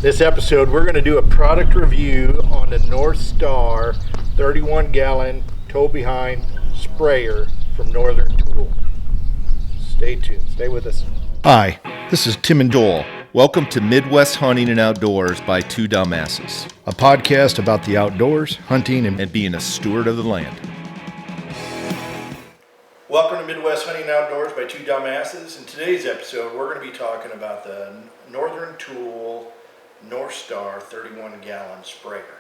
This episode, we're going to do a product review on the North Star 31 gallon tow behind sprayer from Northern Tool. Stay tuned. Stay with us. Hi, this is Tim and Doyle. Welcome to Midwest Hunting and Outdoors by Two Dumbasses, A podcast about the outdoors, hunting, and being a steward of the land. Welcome to Midwest Hunting and Outdoors by Two Dumbasses. In today's episode, we're going to be talking about the Northern Tool North Star 31 gallon sprayer.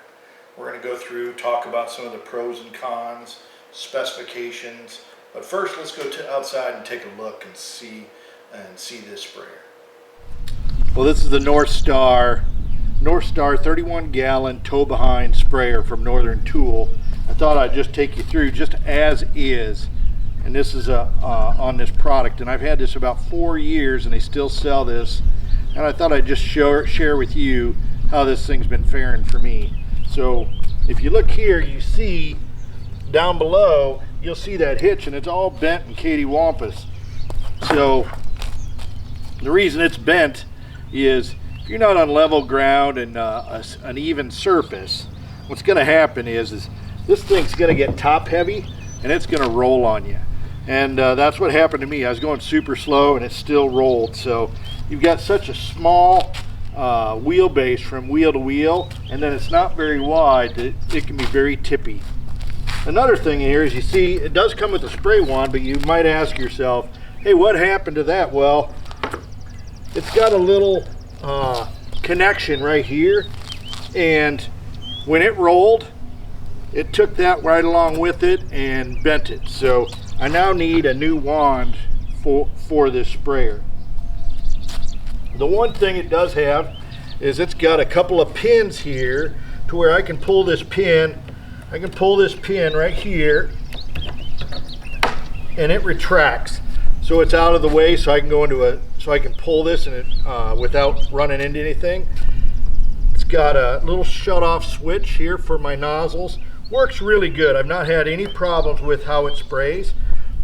We're going to go through, talk about some of the pros and cons, specifications, but first let's go outside and take a look and see this sprayer. Well, this is the North Star 31 gallon tow behind sprayer from Northern Tool. I thought I'd just take you through just as is, and this is on this product, and I've had this about 4 years and they still sell this. And I thought I'd just share with you how this thing's been faring for me. So if you look here, you see down below, you'll see that hitch, and it's all bent and cattywampus. So the reason it's bent is if you're not on level ground and an even surface, what's going to happen is this thing's going to get top heavy and it's going to roll on you. And that's what happened to me. I was going super slow and it still rolled. So you've got such a small wheelbase from wheel to wheel, and then it's not very wide that it can be very tippy. Another thing here is you see it does come with a spray wand, but you might ask yourself, hey, what happened to that? Well, it's got a little connection right here, and when it rolled, it took that right along with it and bent it. So I now need a new wand for this sprayer. The one thing it does have is it's got a couple of pins here to where I can pull this pin. I can pull this pin right here and it retracts. So it's out of the way, so I can go into so I can pull this and without running into anything. It's got a little shut-off switch here for my nozzles. Works really good. I've not had any problems with how it sprays.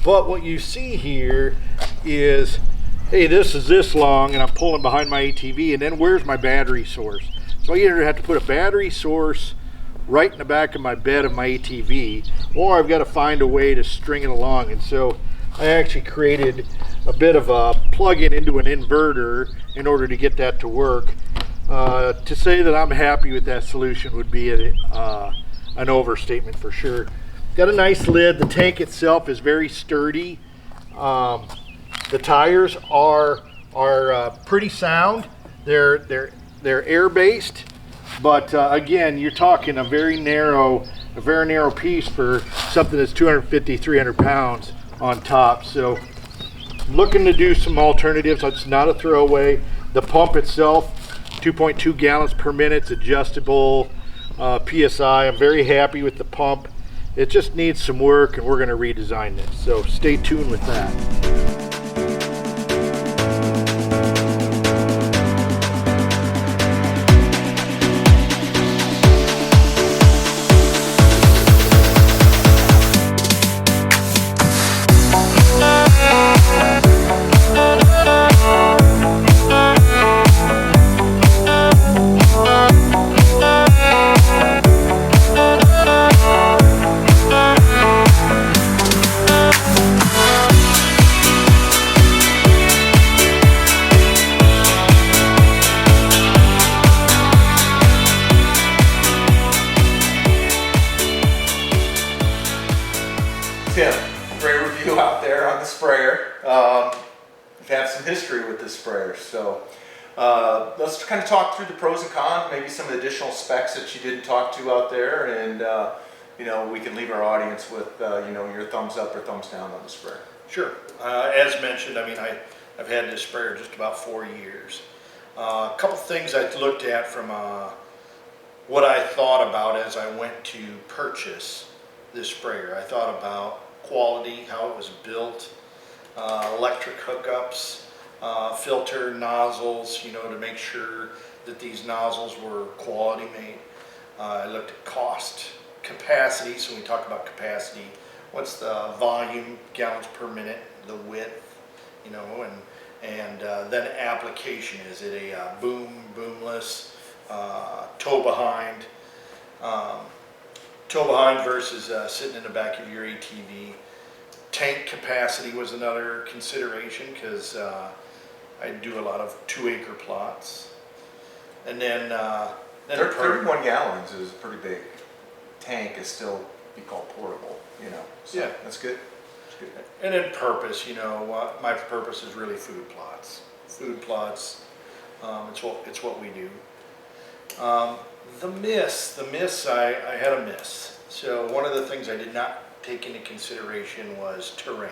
But what you see here is, hey, this is this long and I'm pulling behind my ATV, and then where's my battery source? So I either have to put a battery source right in the back of my bed of my ATV, or I've got to find a way to string it along. And so I actually created a bit of a plug-in into an inverter in order to get that to work. To say that I'm happy with that solution would be an overstatement for sure. Got a nice lid. The tank itself is very sturdy. The tires are pretty sound. They're air based, but again, you're talking a very narrow piece for something that's 250, 300 pounds on top. So looking to do some alternatives. It's not a throwaway. The pump itself, 2.2 gallons per minute. It's adjustable PSI. I'm very happy with the pump. It just needs some work, and we're going to redesign this. So stay tuned with that. Tim, great review out there on the sprayer. We've had some history with this sprayer, so let's kind of talk through the pros and cons, maybe some additional specs that you didn't talk to out there, and we can leave our audience with your thumbs up or thumbs down on the sprayer. Sure. As mentioned, I mean, I've had this sprayer just about 4 years. A couple things I looked at from what I thought about as I went to purchase this sprayer. I thought about quality, how it was built, electric hookups, filter nozzles, to make sure that these nozzles were quality made. I looked at cost, capacity. So when we talk about capacity, what's the volume, gallons per minute, the width, and then application. Is it a boomless? tow behind. Um, Tow behind versus sitting in the back of your ATV. Tank capacity was another consideration because I do a lot of 2-acre plots. And then 31 gallons is a pretty big tank. Is still be called portable, you know. So Yeah. that's good. That's good. And then purpose, my purpose is really food plots. Food plots, it's what we do. The miss, I had a miss. So one of the things I did not take into consideration was terrain.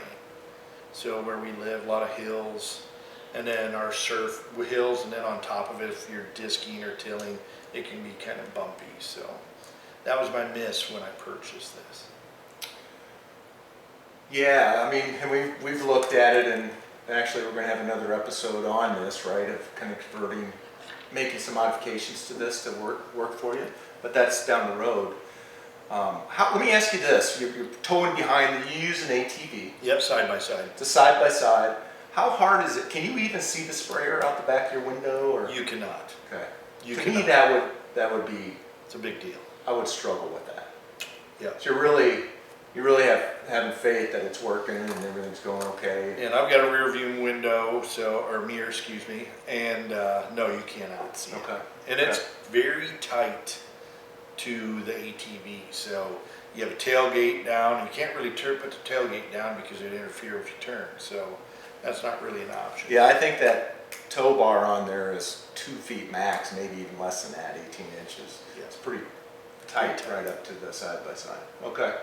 So where we live, a lot of hills, and then our surf hills, and then on top of it, if you're disking or tilling, it can be kind of bumpy. So that was my miss when I purchased this. Yeah, I mean, and we've looked at it, and actually we're going to have another episode on this, right? Of kind of making some modifications to this to work for you. But that's down the road. Let me ask you this: you're towing behind. You use an ATV. Yep, side by side. It's a side by side. How hard is it? Can you even see the sprayer out the back of your window? Or You cannot. okay, You to me cannot. that would be. It's a big deal. I would struggle with that. Yeah. So you really having faith that it's working and everything's going okay. And I've got a rear view window, or mirror, excuse me, and no, you cannot see it. Okay. And it's very tight to the ATV, so you have a tailgate down, and you can't really put the tailgate down because it interferes if you turn, so that's not really an option. Yeah, I think that tow bar on there is 2 feet max, maybe even less than that, 18 inches. Yeah. It's pretty tight right up to the side by side. Okay.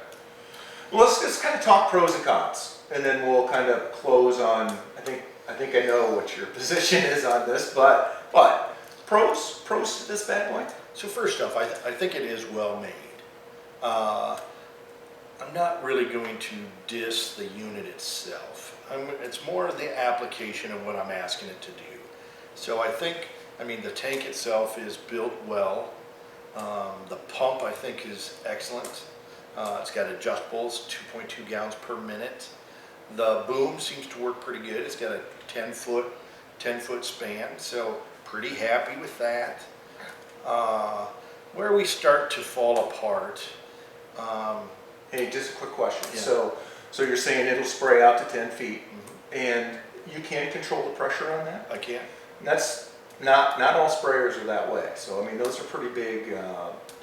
Well, let's just kind of talk pros and cons, and then we'll kind of close on. I think I know what your position is on this, but pros to this bad boy. So first off, I think it is well made. I'm not really going to diss the unit itself. It's more the application of what I'm asking it to do. So the tank itself is built well. The pump, I think, is excellent. It's got adjustables, 2.2 gallons per minute. The boom seems to work pretty good. It's got a 10-foot span, so pretty happy with that. Where we start to fall apart. Hey, just a quick question. Yeah. So you're saying it'll spray out to 10 feet, Mm-hmm. and you can't control the pressure on that? I can. And that's not all sprayers are that way. So I mean, those are pretty big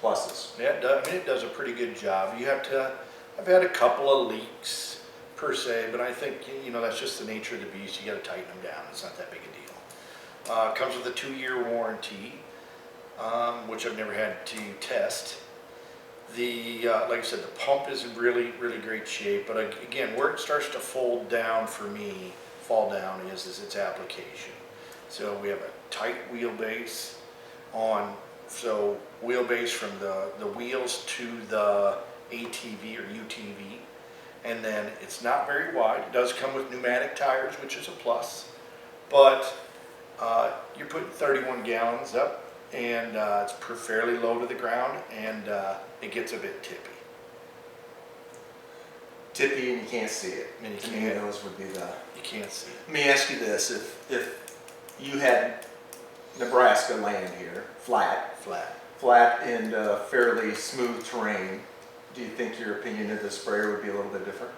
pluses. Yeah, it does a pretty good job. I've had a couple of leaks per se, but I think, that's just the nature of the beast. You got to tighten them down. It's not that big a deal. It comes with a 2-year warranty, which I've never had to test. Like I said, the pump is in really, really great shape, but again, where it starts to fall down is its application. So we have a tight wheelbase wheelbase from the wheels to the ATV or UTV, and then it's not very wide. It does come with pneumatic tires, which is a plus, but you're putting 31 gallons up, and it's fairly low to the ground, and it gets a bit tippy. Tippy, and you can't see it. And you To me, can't. those would be the. You can't see it. Let me ask you this: if you had Nebraska land here, flat and fairly smooth terrain, do you think your opinion of the sprayer would be a little bit different?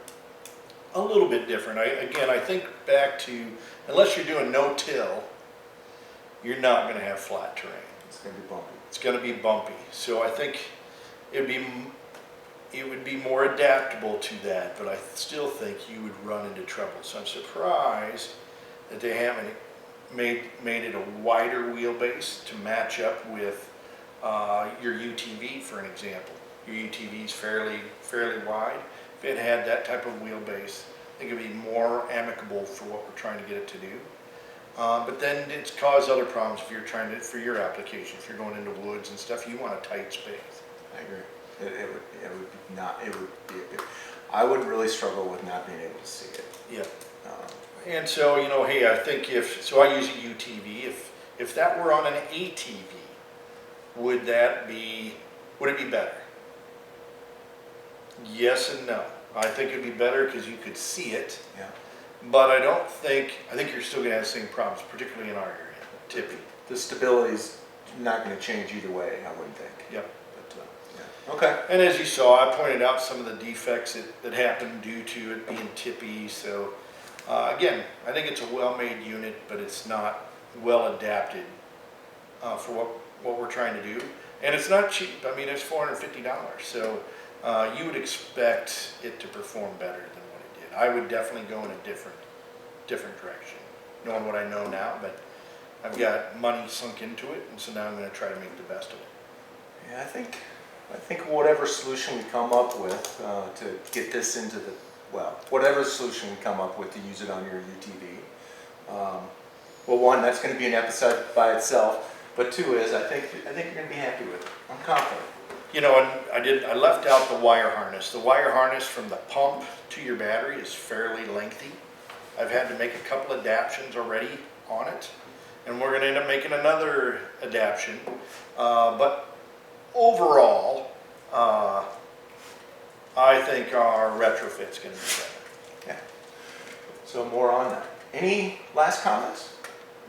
A little bit different. I think back to, unless you're doing no-till, you're not going to have flat terrain. It's going to be bumpy. It's going to be bumpy. So I think it would be more adaptable to that, but I still think you would run into trouble. So I'm surprised that they haven't made it a wider wheelbase to match up with your UTV, for an example. Your UTV is fairly wide. If it had that type of wheelbase, I think it'd be more amicable for what we're trying to get it to do. But then it's caused other problems if you're trying to, for your application. If you're going into woods and stuff, you want a tight space. I agree. I would really struggle with not being able to see it. Yeah. And so, hey, I think I use a UTV. If that were on an ATV, would it be better? Yes and no. I think it'd be better because you could see it. Yeah. But I think you're still going to have the same problems, particularly in our area. Tippy. The stability's not going to change either way, I wouldn't think. Yep. But, yeah. Okay. And as you saw, I pointed out some of the defects that happened due to it being tippy. So again, I think it's a well-made unit, but it's not well adapted for what we're trying to do. And it's not cheap. I mean, it's $450. So you would expect it to perform better than what it did. I would definitely go in a different direction, knowing what I know now. But I've got money sunk into it, and so now I'm going to try to make the best of it. Yeah, I think whatever solution we come up with to get this into the, whatever solution we come up with to use it on your UTV. Well, one, that's going to be an episode by itself, but two is I think you're going to be happy with it. I'm confident. You know, and I left out the wire harness. The wire harness from the pump to your battery is fairly lengthy. I've had to make a couple adaptions already on it, and we're going to end up making another adaption. But overall, I think our retrofit's going to be better. Yeah. So more on that. Any last comments?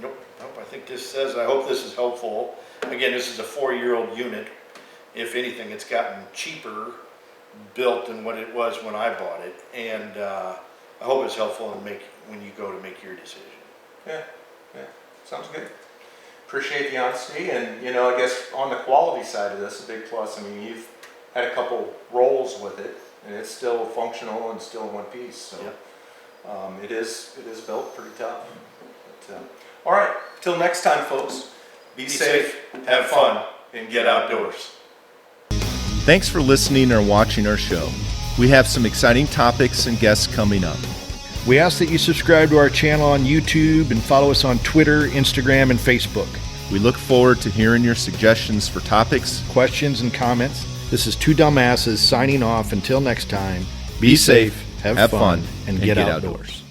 Nope. I think this says, I hope this is helpful. Again, this is a 4-year-old unit. If anything, it's gotten cheaper built than what it was when I bought it. And I hope it's helpful when you go to make your decision. Yeah. Sounds good. Appreciate the honesty, and I guess on the quality side of this, a big plus. I mean, you've had a couple rolls with it, and it's still functional and still in one piece. So yep. It is built pretty tough. But, all right, till next time, folks. Be safe, have fun, and get outdoors. Thanks for listening or watching our show. We have some exciting topics and guests coming up. We ask that you subscribe to our channel on YouTube and follow us on Twitter, Instagram, and Facebook. We look forward to hearing your suggestions for topics, Questions and comments. This is Two Dumbasses signing off. Until next time, be safe, have fun, and get outdoors. outdoors.